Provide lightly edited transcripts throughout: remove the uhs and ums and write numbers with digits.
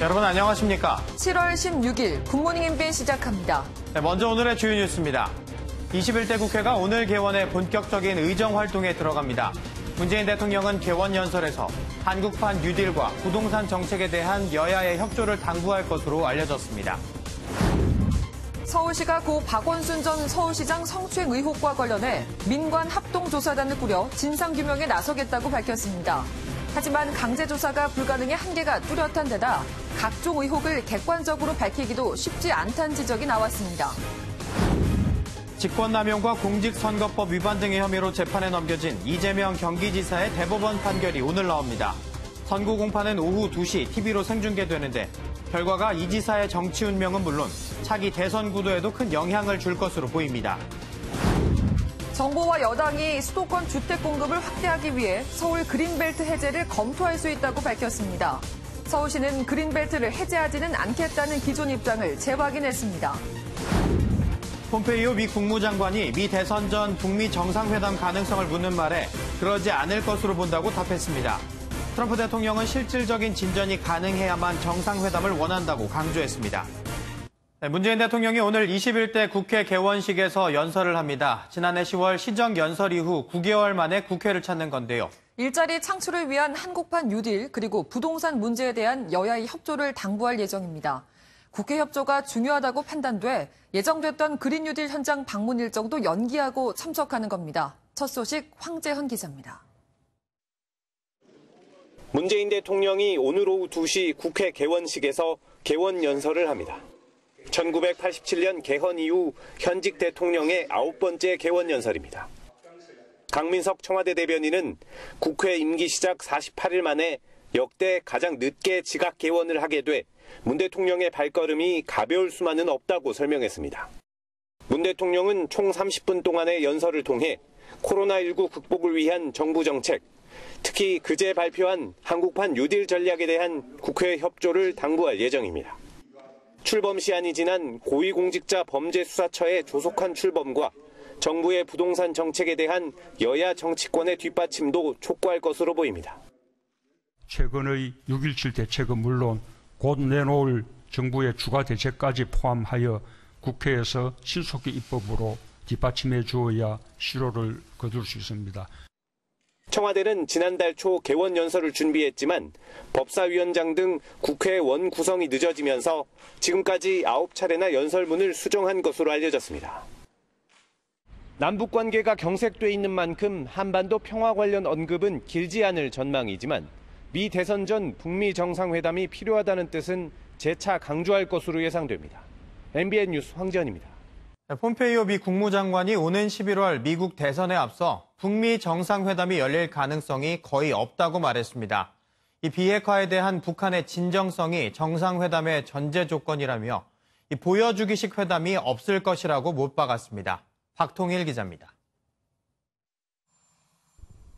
여러분 안녕하십니까? 7월 16일 굿모닝 MBN 시작합니다. 네, 먼저 오늘의 주요 뉴스입니다. 21대 국회가 오늘 개원해 본격적인 의정 활동에 들어갑니다. 문재인 대통령은 개원 연설에서 한국판 뉴딜과 부동산 정책에 대한 여야의 협조를 당부할 것으로 알려졌습니다. 서울시가 고 박원순 전 서울시장 성추행 의혹과 관련해 민관 합동조사단을 꾸려 진상규명에 나서겠다고 밝혔습니다. 하지만 강제조사가 불가능해 한계가 뚜렷한 데다 각종 의혹을 객관적으로 밝히기도 쉽지 않다는 지적이 나왔습니다. 직권남용과 공직선거법 위반 등의 혐의로 재판에 넘겨진 이재명 경기지사의 대법원 판결이 오늘 나옵니다. 선고 공판은 오후 2시 TV로 생중계되는데 결과가 이 지사의 정치 운명은 물론 차기 대선 구도에도 큰 영향을 줄 것으로 보입니다. 정부와 여당이 수도권 주택 공급을 확대하기 위해 서울 그린벨트 해제를 검토할 수 있다고 밝혔습니다. 서울시는 그린벨트를 해제하지는 않겠다는 기존 입장을 재확인했습니다. 폼페이오 미 국무장관이 미 대선 전 북미 정상회담 가능성을 묻는 말에 그러지 않을 것으로 본다고 답했습니다. 트럼프 대통령은 실질적인 진전이 가능해야만 정상회담을 원한다고 강조했습니다. 네, 문재인 대통령이 오늘 21대 국회 개원식에서 연설을 합니다. 지난해 10월 시정 연설 이후 9개월 만에 국회를 찾는 건데요. 일자리 창출을 위한 한국판 뉴딜 그리고 부동산 문제에 대한 여야의 협조를 당부할 예정입니다. 국회 협조가 중요하다고 판단돼 예정됐던 그린 뉴딜 현장 방문 일정도 연기하고 참석하는 겁니다. 첫 소식 황재헌 기자입니다. 문재인 대통령이 오늘 오후 2시 국회 개원식에서 개원 연설을 합니다. 1987년 개헌 이후 현직 대통령의 9번째 개원 연설입니다. 강민석 청와대 대변인은 국회 임기 시작 48일 만에 역대 가장 늦게 지각 개원을 하게 돼 문 대통령의 발걸음이 가벼울 수만은 없다고 설명했습니다. 문 대통령은 총 30분 동안의 연설을 통해 코로나19 극복을 위한 정부 정책, 특히 그제 발표한 한국판 뉴딜 전략에 대한 국회 협조를 당부할 예정입니다. 출범 시한이 지난 고위공직자 범죄수사처의 조속한 출범과 정부의 부동산 정책에 대한 여야 정치권의 뒷받침도 촉구할 것으로 보입니다. 최근의 6.17 대책은 물론 곧 내놓을 정부의 추가 대책까지 포함하여 국회에서 신속히 입법으로 뒷받침해 주어야 실효를 거둘 수 있습니다. 청와대는 지난달 초 개원 연설을 준비했지만 법사위원장 등 국회 원 구성이 늦어지면서 지금까지 9차례나 연설문을 수정한 것으로 알려졌습니다. 남북 관계가 경색돼 있는 만큼 한반도 평화 관련 언급은 길지 않을 전망이지만 미 대선 전 북미 정상회담이 필요하다는 뜻은 재차 강조할 것으로 예상됩니다. MBN 뉴스 황재헌입니다. 폼페이오 미 국무장관이 오는 11월 미국 대선에 앞서 북미 정상회담이 열릴 가능성이 거의 없다고 말했습니다. 이 비핵화에 대한 북한의 진정성이 정상회담의 전제 조건이라며 이 보여주기식 회담이 없을 것이라고 못 박았습니다. 박통일 기자입니다.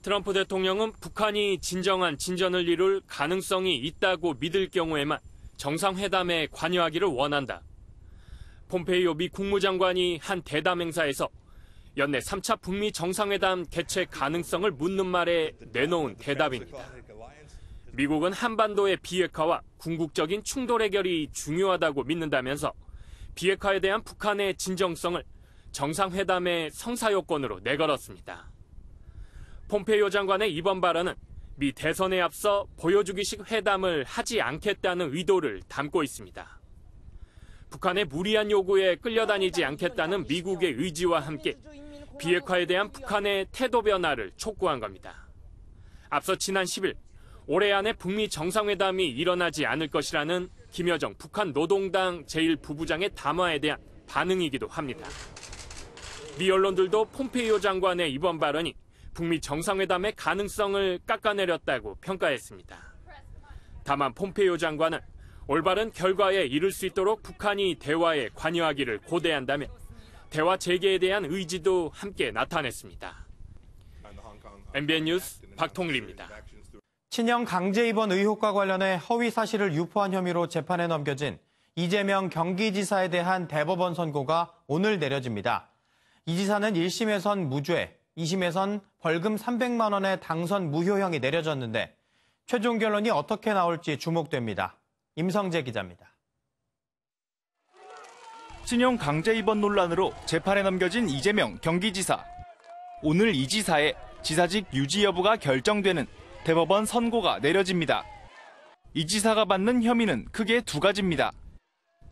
트럼프 대통령은 북한이 진정한 진전을 이룰 가능성이 있다고 믿을 경우에만 정상회담에 관여하기를 원한다. 폼페이오 미 국무장관이 한 대담 행사에서 연내 3차 북미 정상회담 개최 가능성을 묻는 말에 내놓은 대답입니다. 미국은 한반도의 비핵화와 궁극적인 충돌 해결이 중요하다고 믿는다면서 비핵화에 대한 북한의 진정성을 정상회담의 성사요건으로 내걸었습니다. 폼페이오 장관의 이번 발언은 미 대선에 앞서 보여주기식 회담을 하지 않겠다는 의도를 담고 있습니다. 북한의 무리한 요구에 끌려다니지 않겠다는 미국의 의지와 함께 비핵화에 대한 북한의 태도 변화를 촉구한 겁니다. 앞서 지난 10일 올해 안에 북미 정상회담이 일어나지 않을 것이라는 김여정 북한 노동당 제1부부장의 담화에 대한 반응이기도 합니다. 미 언론들도 폼페이오 장관의 이번 발언이 북미 정상회담의 가능성을 깎아내렸다고 평가했습니다. 다만 폼페이오 장관은 올바른 결과에 이를 수 있도록 북한이 대화에 관여하기를 고대한다며 대화 재개에 대한 의지도 함께 나타냈습니다. MBN 뉴스 박통일입니다. 친형 강제 입원 의혹과 관련해 허위 사실을 유포한 혐의로 재판에 넘겨진 이재명 경기지사에 대한 대법원 선고가 오늘 내려집니다. 이 지사는 1심에선 무죄, 2심에선 벌금 300만 원의 당선 무효형이 내려졌는데 최종 결론이 어떻게 나올지 주목됩니다. 임성재 기자입니다. 친형 강제 입원 논란으로 재판에 넘겨진 이재명 경기지사. 오늘 이 지사의 지사직 유지 여부가 결정되는 대법원 선고가 내려집니다. 이 지사가 받는 혐의는 크게 두 가지입니다.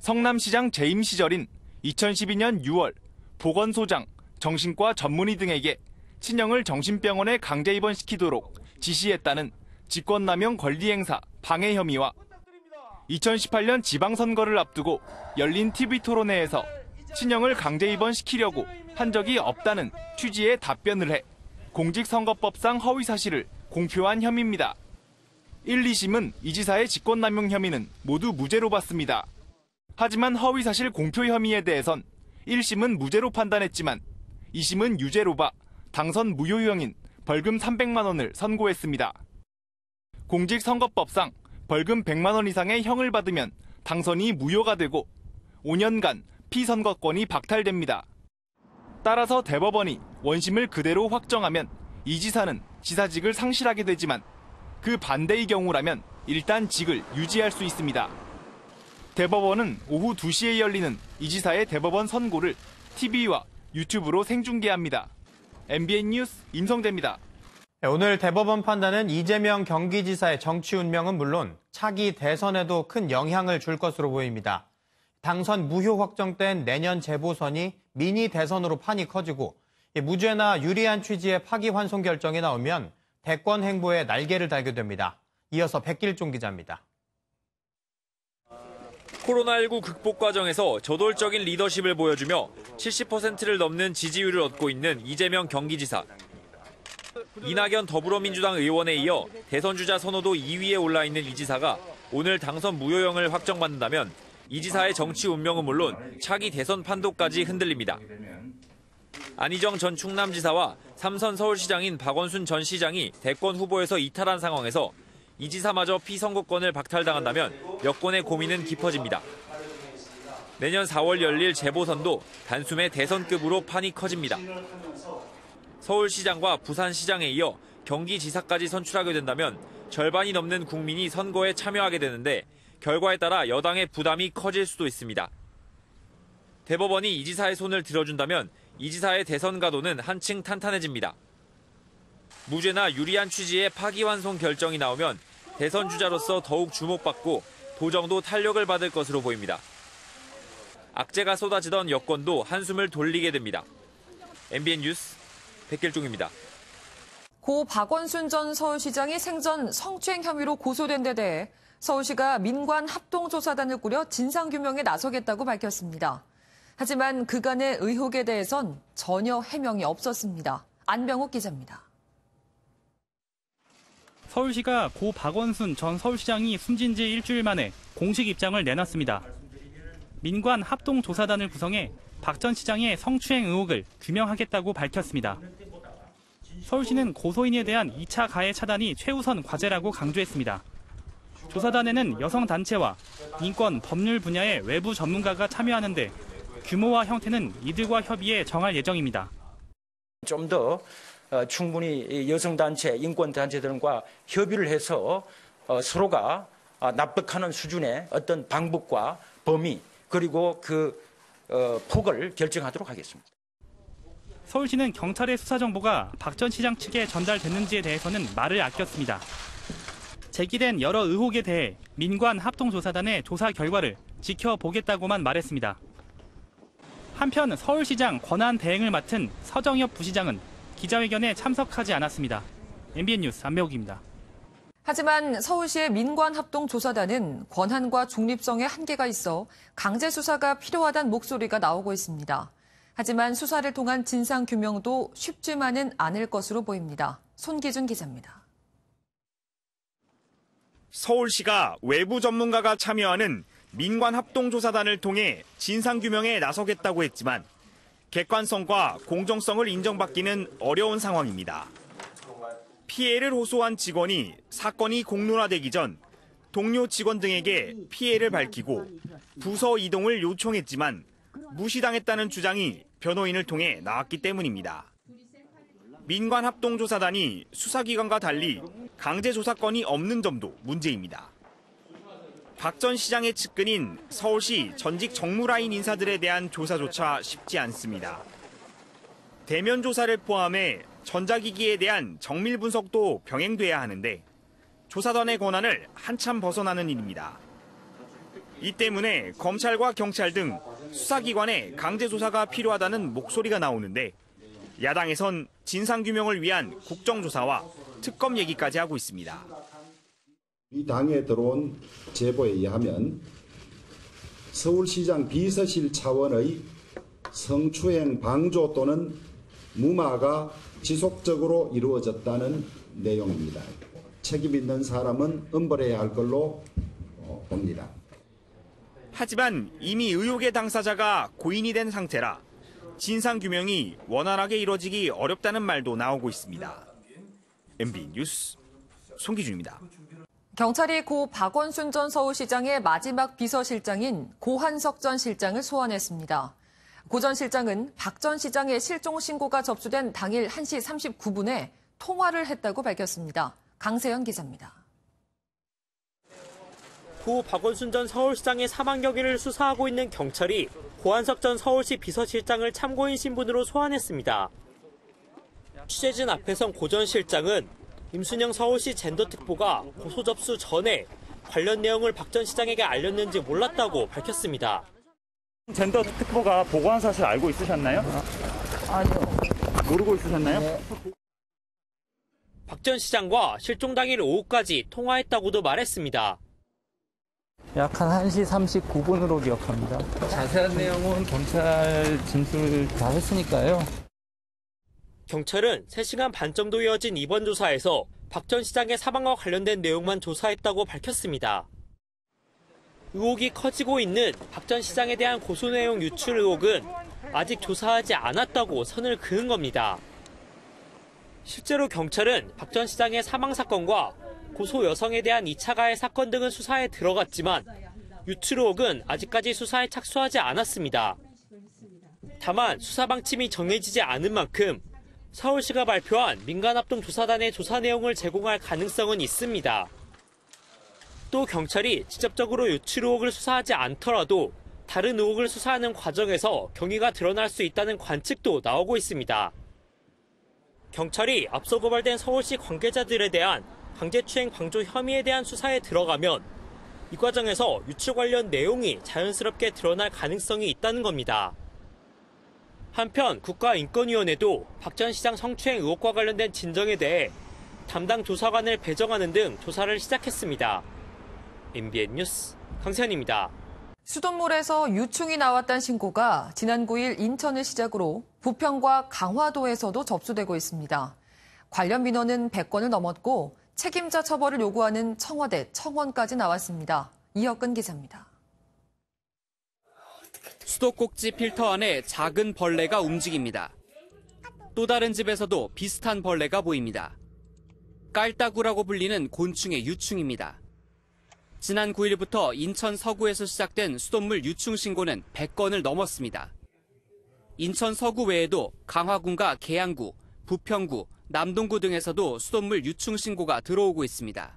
성남시장 재임 시절인 2012년 6월 보건소장, 정신과 전문의 등에게 친형을 정신병원에 강제 입원시키도록 지시했다는 직권남용 권리행사 방해 혐의와 2018년 지방선거를 앞두고 열린 TV토론회에서 친형을 강제 입원시키려고 한 적이 없다는 취지의 답변을 해 공직선거법상 허위사실을 공표한 혐의입니다. 1, 2심은 이 지사의 직권남용 혐의는 모두 무죄로 봤습니다. 하지만 허위사실 공표 혐의에 대해선 1심은 무죄로 판단했지만 2심은 유죄로 봐 당선 무효형인 벌금 300만 원을 선고했습니다. 공직선거법상 벌금 100만 원 이상의 형을 받으면 당선이 무효가 되고 5년간 피선거권이 박탈됩니다. 따라서 대법원이 원심을 그대로 확정하면 이 지사는 지사직을 상실하게 되지만 그 반대의 경우라면 일단 직을 유지할 수 있습니다. 대법원은 오후 2시에 열리는 이 지사의 대법원 선고를 TV와 유튜브로 생중계합니다. MBN 뉴스 임성재입니다. 오늘 대법원 판단은 이재명 경기지사의 정치 운명은 물론 차기 대선에도 큰 영향을 줄 것으로 보입니다. 당선 무효 확정된 내년 재보선이 미니 대선으로 판이 커지고 무죄나 유리한 취지의 파기환송 결정이 나오면 대권 행보에 날개를 달게 됩니다. 이어서 백길종 기자입니다. 코로나19 극복 과정에서 저돌적인 리더십을 보여주며 70%를 넘는 지지율을 얻고 있는 이재명 경기지사. 이낙연 더불어민주당 의원에 이어 대선주자 선호도 2위에 올라있는 이 지사가 오늘 당선 무효형을 확정받는다면 이 지사의 정치 운명은 물론 차기 대선 판도까지 흔들립니다. 안희정 전 충남지사와 3선 서울시장인 박원순 전 시장이 대권 후보에서 이탈한 상황에서 이 지사마저 피선거권을 박탈당한다면 여권의 고민은 깊어집니다. 내년 4월 열릴 재보선도 단숨에 대선급으로 판이 커집니다. 서울시장과 부산시장에 이어 경기지사까지 선출하게 된다면 절반이 넘는 국민이 선거에 참여하게 되는데 결과에 따라 여당의 부담이 커질 수도 있습니다. 대법원이 이 지사의 손을 들어준다면 이 지사의 대선 가도는 한층 탄탄해집니다. 무죄나 유리한 취지의 파기환송 결정이 나오면 대선 주자로서 더욱 주목받고 도정도 탄력을 받을 것으로 보입니다. 악재가 쏟아지던 여권도 한숨을 돌리게 됩니다. MBN 뉴스 백길종입니다. 고 박원순 전 서울시장이 생전 성추행 혐의로 고소된 데 대해 서울시가 민관 합동조사단을 꾸려 진상규명에 나서겠다고 밝혔습니다. 하지만 그간의 의혹에 대해선 전혀 해명이 없었습니다. 안병욱 기자입니다. 서울시가 고 박원순 전 서울시장이 숨진 지 일주일 만에 공식 입장을 내놨습니다. 민관 합동조사단을 구성해 박 전 시장의 성추행 의혹을 규명하겠다고 밝혔습니다. 서울시는 고소인에 대한 2차 가해 차단이 최우선 과제라고 강조했습니다. 조사단에는 여성단체와 인권, 법률 분야의 외부 전문가가 참여하는데 규모와 형태는 이들과 협의해 정할 예정입니다. 좀 더 충분히 여성단체, 인권단체들과 협의를 해서 서로가 납득하는 수준의 어떤 방법과 범위 그리고 그 폭을 결정하도록 하겠습니다. 서울시는 경찰의 수사 정보가 박 전 시장 측에 전달됐는지에 대해서는 말을 아꼈습니다. 제기된 여러 의혹에 대해 민관 합동조사단의 조사 결과를 지켜보겠다고만 말했습니다. 한편 서울시장 권한 대행을 맡은 서정엽 부시장은 기자회견에 참석하지 않았습니다. MBN 뉴스 안병욱입니다. 하지만 서울시의 민관합동조사단은 권한과 중립성에 한계가 있어 강제 수사가 필요하다는 목소리가 나오고 있습니다. 하지만 수사를 통한 진상규명도 쉽지만은 않을 것으로 보입니다. 손기준 기자입니다. 서울시가 외부 전문가가 참여하는 민관합동조사단을 통해 진상규명에 나서겠다고 했지만 객관성과 공정성을 인정받기는 어려운 상황입니다. 피해를 호소한 직원이 사건이 공론화되기 전 동료 직원 등에게 피해를 밝히고 부서 이동을 요청했지만 무시당했다는 주장이 변호인을 통해 나왔기 때문입니다. 민관합동조사단이 수사기관과 달리 강제조사권이 없는 점도 문제입니다. 박 전 시장의 측근인 서울시 전직 정무라인 인사들에 대한 조사조차 쉽지 않습니다. 대면 조사를 포함해 전자기기에 대한 정밀 분석도 병행돼야 하는데 조사단의 권한을 한참 벗어나는 일입니다. 이 때문에 검찰과 경찰 등 수사기관의 강제 조사가 필요하다는 목소리가 나오는데 야당에선 진상규명을 위한 국정조사와 특검 얘기까지 하고 있습니다. 이 당에 들어온 제보에 의하면 서울시장 비서실 차원의 성추행 방조 또는 무마가 지속적으로 이루어졌다는 내용입니다. 책임 있는 사람은 엄벌해야 할 걸로 봅니다. 하지만 이미 의혹의 당사자가 고인이 된 상태라 진상규명이 원활하게 이루어지기 어렵다는 말도 나오고 있습니다. MB 뉴스 송기준입니다. 경찰이 고 박원순 전 서울시장의 마지막 비서실장인 고한석 전 실장을 소환했습니다. 고 전 실장은 박 전 시장의 실종 신고가 접수된 당일 1시 39분에 통화를 했다고 밝혔습니다. 강세현 기자입니다. 고 박원순 전 서울시장의 사망 여기를 수사하고 있는 경찰이 고한석 전 서울시 비서실장을 참고인 신분으로 소환했습니다. 취재진 앞에선 고 전 실장은 임순영 서울시 젠더특보가 고소 접수 전에 관련 내용을 박 전 시장에게 알렸는지 몰랐다고 밝혔습니다. 젠더특보가 보고한 사실 알고 있으셨나요? 아니요. 모르고 있으셨나요? 네. 박 전 시장과 실종 당일 오후까지 통화했다고도 말했습니다. 약 한 1시 39분으로 기억합니다. 자세한 내용은 검찰 진술 다 했으니까요. 경찰은 3시간 반 정도 이어진 이번 조사에서 박 전 시장의 사망과 관련된 내용만 조사했다고 밝혔습니다. 의혹이 커지고 있는 박 전 시장에 대한 고소 내용 유출 의혹은 아직 조사하지 않았다고 선을 그은 겁니다. 실제로 경찰은 박 전 시장의 사망 사건과 고소 여성에 대한 2차 가해 사건 등은 수사에 들어갔지만 유출 의혹은 아직까지 수사에 착수하지 않았습니다. 다만 수사 방침이 정해지지 않은 만큼 서울시가 발표한 민간합동조사단의 조사 내용을 제공할 가능성은 있습니다. 또 경찰이 직접적으로 유출 의혹을 수사하지 않더라도 다른 의혹을 수사하는 과정에서 경위가 드러날 수 있다는 관측도 나오고 있습니다. 경찰이 앞서 고발된 서울시 관계자들에 대한 강제추행 방조 혐의에 대한 수사에 들어가면 이 과정에서 유출 관련 내용이 자연스럽게 드러날 가능성이 있다는 겁니다. 한편 국가인권위원회도 박 전 시장 성추행 의혹과 관련된 진정에 대해 담당 조사관을 배정하는 등 조사를 시작했습니다. MBN 뉴스 강세현입니다. 수돗물에서 유충이 나왔다는 신고가 지난 9일 인천을 시작으로 부평과 강화도에서도 접수되고 있습니다. 관련 민원은 100건을 넘었고 책임자 처벌을 요구하는 청와대, 청원까지 나왔습니다. 이혁근 기자입니다. 수도꼭지 필터 안에 작은 벌레가 움직입니다. 또 다른 집에서도 비슷한 벌레가 보입니다. 깔따구라고 불리는 곤충의 유충입니다. 지난 9일부터 인천 서구에서 시작된 수돗물 유충 신고는 100건을 넘었습니다. 인천 서구 외에도 강화군과 계양구, 부평구, 남동구 등에서도 수돗물 유충 신고가 들어오고 있습니다.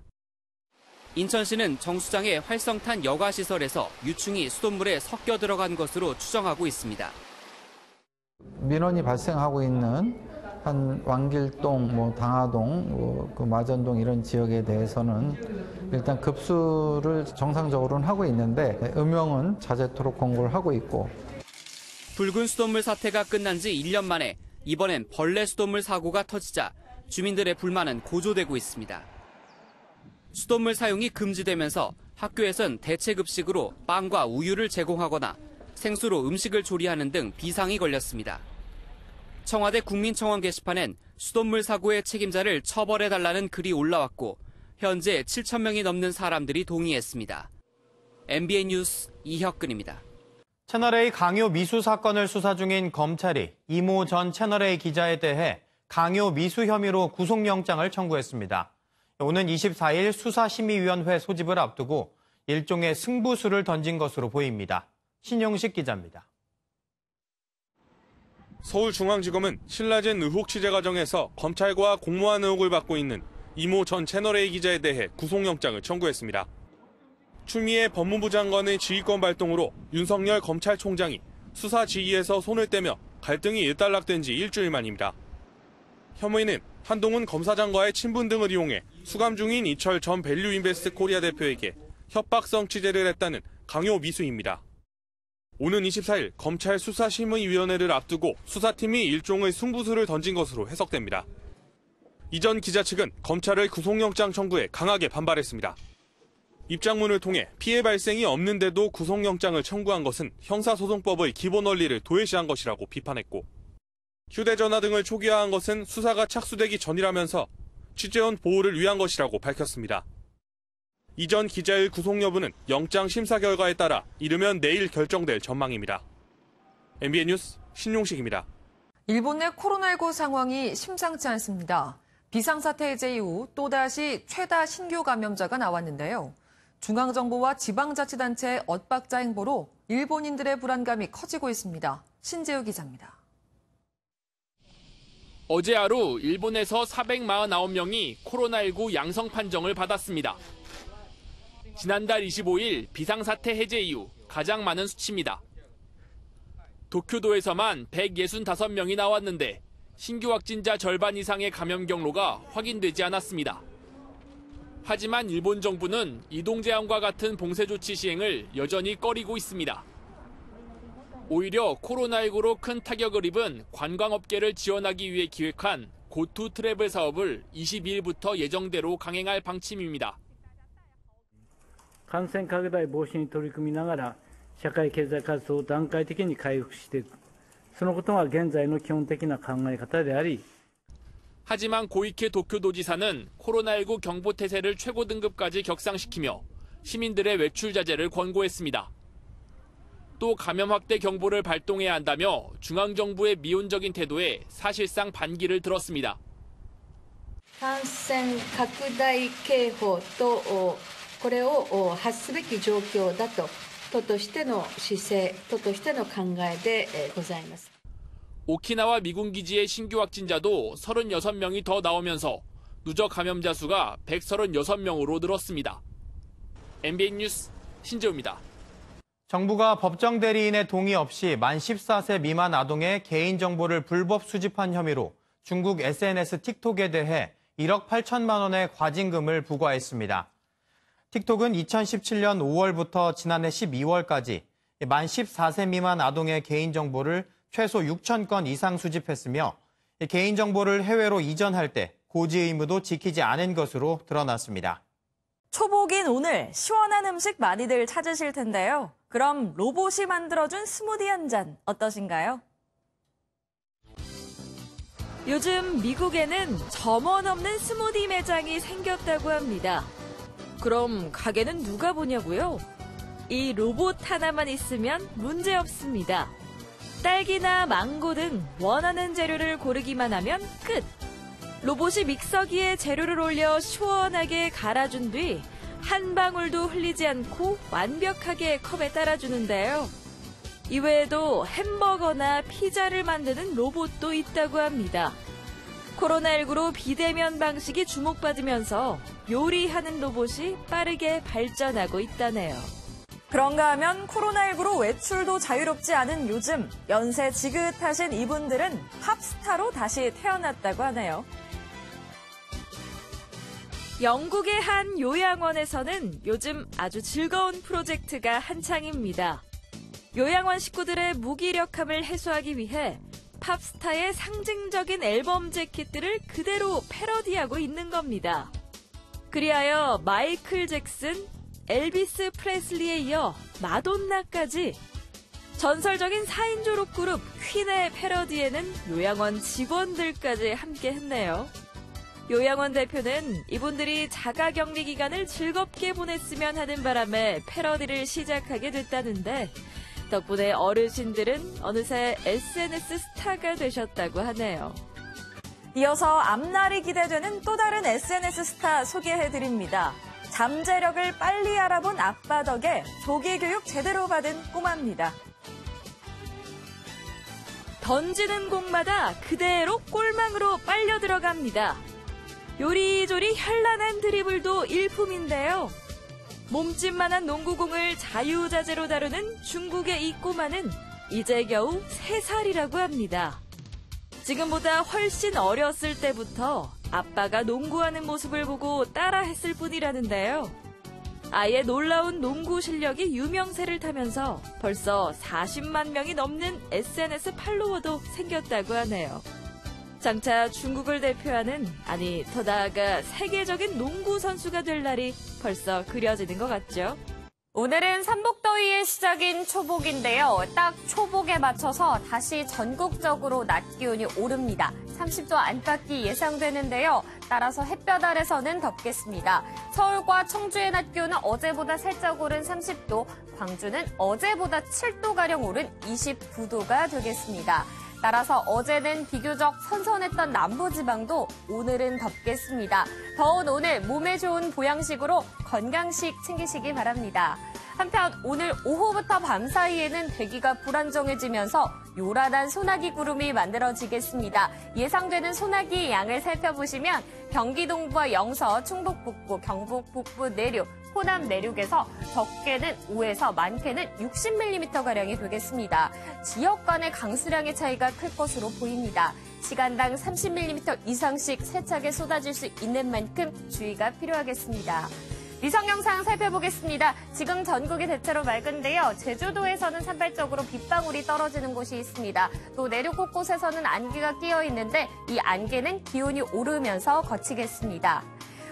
인천시는 정수장의 활성탄 여과시설에서 유충이 수돗물에 섞여 들어간 것으로 추정하고 있습니다. 민원이 발생하고 있는 한 왕길동, 당하동, 그 마전동 이런 지역에 대해서는 일단 급수를 정상적으로는 하고 있는데 음영은 자제토록 권고를 하고 있고. 붉은 수돗물 사태가 끝난 지 1년 만에 이번엔 벌레 수돗물 사고가 터지자 주민들의 불만은 고조되고 있습니다. 수돗물 사용이 금지되면서 학교에선 대체급식으로 빵과 우유를 제공하거나 생수로 음식을 조리하는 등 비상이 걸렸습니다. 청와대 국민청원 게시판엔 수돗물 사고의 책임자를 처벌해달라는 글이 올라왔고 현재 7,000명이 넘는 사람들이 동의했습니다. MBN 뉴스 이혁근입니다. 채널A 강요 미수 사건을 수사 중인 검찰이 이모 전 채널A 기자에 대해 강요 미수 혐의로 구속영장을 청구했습니다. 오는 24일 수사심의위원회 소집을 앞두고 일종의 승부수를 던진 것으로 보입니다. 신용식 기자입니다. 서울중앙지검은 신라젠 의혹 취재 과정에서 검찰과 공모한 의혹을 받고 있는 이모 전 채널A 기자에 대해 구속영장을 청구했습니다. 추미애 법무부 장관의 지휘권 발동으로 윤석열 검찰총장이 수사 지휘에서 손을 떼며 갈등이 일단락된 지 일주일 만입니다. 혐의는 한동훈 검사장과의 친분 등을 이용해 수감 중인 이철 전 밸류인베스트 코리아 대표에게 협박성 취재를 했다는 강요 미수입니다. 오는 24일 검찰 수사심의위원회를 앞두고 수사팀이 일종의 승부수를 던진 것으로 해석됩니다. 이전 기자 측은 검찰의 구속영장 청구에 강하게 반발했습니다. 입장문을 통해 피해 발생이 없는데도 구속영장을 청구한 것은 형사소송법의 기본 원리를 도외시한 것이라고 비판했고, 휴대전화 등을 초기화한 것은 수사가 착수되기 전이라면서 취재원 보호를 위한 것이라고 밝혔습니다. 이전 기자의 구속 여부는 영장 심사 결과에 따라 이르면 내일 결정될 전망입니다. MBN 뉴스 신용식입니다. 일본 내 코로나19 상황이 심상치 않습니다. 비상사태 해제 이후 또다시 최다 신규 감염자가 나왔는데요. 중앙정부와 지방자치단체의 엇박자 행보로 일본인들의 불안감이 커지고 있습니다. 신재우 기자입니다. 어제 하루 일본에서 449명이 코로나19 양성 판정을 받았습니다. 지난달 25일 비상사태 해제 이후 가장 많은 수치입니다. 도쿄도에서만 165명이 나왔는데 신규 확진자 절반 이상의 감염 경로가 확인되지 않았습니다. 하지만 일본 정부는 이동 제한과 같은 봉쇄 조치 시행을 여전히 꺼리고 있습니다. 오히려 코로나19로 큰 타격을 입은 관광업계를 지원하기 위해 기획한 고투 트래블 사업을 22일부터 예정대로 강행할 방침입니다. 感染拡大防止に取り組みながら社会経済活動を段階的に回復していく、そのことが現在の基本的な考え方であり 하지만 고이케 도쿄도지사는 코로나19 경보태세를 최고 등급까지 격상시키며 시민들의 외출 자제를 권고했습니다. 또 감염 확대 경보를 발동해야 한다며 중앙정부의 미온적인 태도에 사실상 반기를 들었습니다. 感染拡大警報とこれを発すべき状況だと都としての姿勢、都としての考えでございます。 오키나와 미군 기지의 신규 확진자도 36명이 더 나오면서 누적 감염자 수가 136명으로 늘었습니다. MBN 뉴스 신재우입니다. 정부가 법정 대리인의 동의 없이 만 14세 미만 아동의 개인정보를 불법 수집한 혐의로 중국 SNS 틱톡에 대해 1억 8천만 원의 과징금을 부과했습니다. 틱톡은 2017년 5월부터 지난해 12월까지 만 14세 미만 아동의 개인정보를 최소 6천 건 이상 수집했으며 개인정보를 해외로 이전할 때 고지 의무도 지키지 않은 것으로 드러났습니다. 초복인 오늘 시원한 음식 많이들 찾으실 텐데요. 그럼 로봇이 만들어준 스무디 한 잔 어떠신가요? 요즘 미국에는 점원 없는 스무디 매장이 생겼다고 합니다. 그럼 가게는 누가 보냐고요? 이 로봇 하나만 있으면 문제 없습니다. 딸기나 망고 등 원하는 재료를 고르기만 하면 끝! 로봇이 믹서기에 재료를 올려 시원하게 갈아준 뒤 한 방울도 흘리지 않고 완벽하게 컵에 따라주는데요. 이외에도 햄버거나 피자를 만드는 로봇도 있다고 합니다. 코로나19로 비대면 방식이 주목받으면서 요리하는 로봇이 빠르게 발전하고 있다네요. 그런가 하면 코로나19로 외출도 자유롭지 않은 요즘 연세 지긋하신 이분들은 팝스타로 다시 태어났다고 하네요. 영국의 한 요양원에서는 요즘 아주 즐거운 프로젝트가 한창입니다. 요양원 식구들의 무기력함을 해소하기 위해 팝스타의 상징적인 앨범 재킷들을 그대로 패러디하고 있는 겁니다. 그리하여 마이클 잭슨, 엘비스 프레슬리에 이어 마돈나까지 전설적인 4인조로 그룹 퀸의 패러디에는 요양원 직원들까지 함께 했네요. 요양원 대표는 이분들이 자가격리 기간을 즐겁게 보냈으면 하는 바람에 패러디를 시작하게 됐다는데 덕분에 어르신들은 어느새 SNS 스타가 되셨다고 하네요. 이어서 앞날이 기대되는 또 다른 SNS 스타 소개해드립니다. 잠재력을 빨리 알아본 아빠 덕에 조기 교육 제대로 받은 꼬마입니다. 던지는 공마다 그대로 골망으로 빨려 들어갑니다. 요리조리 현란한 드리블도 일품인데요. 몸집만한 농구공을 자유자재로 다루는 중국의 이 꼬마는 이제 겨우 3살이라고 합니다. 지금보다 훨씬 어렸을 때부터 아빠가 농구하는 모습을 보고 따라했을 뿐이라는데요. 아이의 놀라운 농구 실력이 유명세를 타면서 벌써 40만 명이 넘는 SNS 팔로워도 생겼다고 하네요. 장차 중국을 대표하는, 아니 더 나아가 세계적인 농구 선수가 될 날이 벌써 그려지는 것 같죠. 오늘은 삼복더위의 시작인 초복인데요. 딱 초복에 맞춰서 다시 전국적으로 낮 기온이 오릅니다. 30도 안팎이 예상되는데요. 따라서 햇볕 아래서는 덥겠습니다. 서울과 청주의 낮 기온은 어제보다 살짝 오른 30도, 광주는 어제보다 7도가량 오른 29도가 되겠습니다. 따라서 어제는 비교적 선선했던 남부지방도 오늘은 덥겠습니다. 더운 오늘 몸에 좋은 보양식으로 건강식 챙기시기 바랍니다. 한편 오늘 오후부터 밤 사이에는 대기가 불안정해지면서 요란한 소나기 구름이 만들어지겠습니다. 예상되는 소나기의 양을 살펴보시면 경기 동부와 영서, 충북 북부, 경북 북부 내륙, 호남 내륙에서 적게는 5에서 많게는 60mm가량이 되겠습니다. 지역 간의 강수량의 차이가 클 것으로 보입니다. 시간당 30mm 이상씩 세차게 쏟아질 수 있는 만큼 주의가 필요하겠습니다. 위성 영상 살펴보겠습니다. 지금 전국이 대체로 맑은데요. 제주도에서는 산발적으로 빗방울이 떨어지는 곳이 있습니다. 또 내륙 곳곳에서는 안개가 끼어 있는데 이 안개는 기온이 오르면서 거치겠습니다.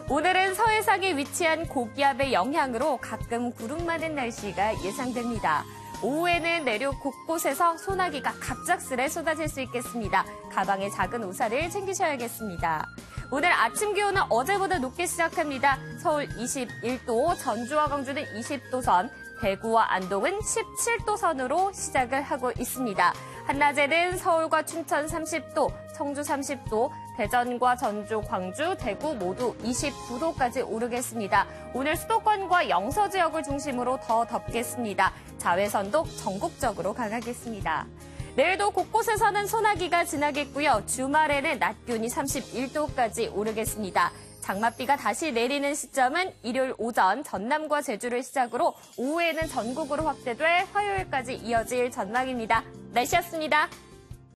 오늘은 서해상에 위치한 고기압의 영향으로 가끔 구름 많은 날씨가 예상됩니다. 오후에는 내륙 곳곳에서 소나기가 갑작스레 쏟아질 수 있겠습니다. 가방에 작은 우산을 챙기셔야겠습니다. 오늘 아침 기온은 어제보다 높게 시작합니다. 서울 21도, 전주와 광주는 20도 선, 대구와 안동은 17도 선으로 시작을 하고 있습니다. 한낮에는 서울과 춘천 30도, 청주 30도, 대전과 전주, 광주, 대구 모두 29도까지 오르겠습니다. 오늘 수도권과 영서 지역을 중심으로 더 덥겠습니다. 자외선도 전국적으로 강하겠습니다. 내일도 곳곳에서는 소나기가 지나겠고요. 주말에는 낮 기온이 31도까지 오르겠습니다. 장맛비가 다시 내리는 시점은 일요일 오전 전남과 제주를 시작으로 오후에는 전국으로 확대돼 화요일까지 이어질 전망입니다. 날씨였습니다.